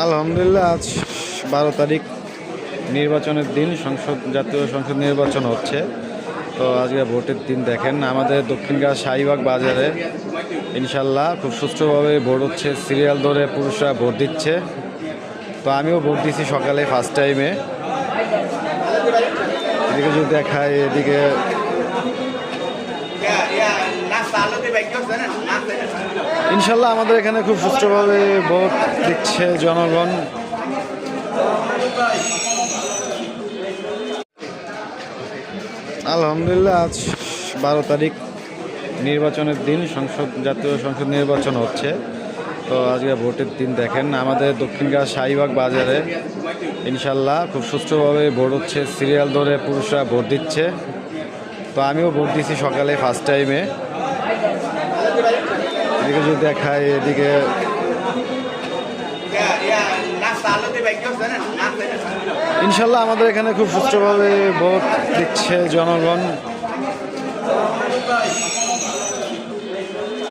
আলহামদুলিল্লাহ, আজ 12 তারিখ নির্বাচনের দিন। জাতীয় সংসদ নির্বাচন হচ্ছে। তো আজকে ভোটের দিন। দেখেন আমাদের দক্ষিণগাঁ শাহীবাগ বাজারে ইনশাল্লাহ খুব সুষ্ঠুভাবে ভোট হচ্ছে। সিরিয়াল ধরে পুরুষরা ভোট দিচ্ছে। তো আমিও ভোট দিছি সকালে ফার্স্ট টাইমে। এদিকে যদি দেখায়, এদিকে ইনশাল্লাহ আমাদের এখানে খুব সুষ্ঠুভাবে ভোট দিচ্ছে জনগণ। আলহামদুলিল্লাহ, আজ 12 তারিখ নির্বাচনের দিন। জাতীয় সংসদ নির্বাচন হচ্ছে। তো আজকে ভোটের দিন। দেখেন আমাদের দক্ষিণগাঁ শাহীবাগ বাজারে ইনশাল্লাহ খুব সুষ্ঠুভাবে ভোট হচ্ছে। সিরিয়াল ধরে পুরুষরা ভোট দিচ্ছে। তো আমিও ভোট দিছি সকালে ফার্স্ট টাইমে। এদিকে যদি দেখায়, এদিকে ইনশাল্লাহ আমাদের এখানে খুব সুষ্ঠুভাবে ভোট দিচ্ছে জনগণ।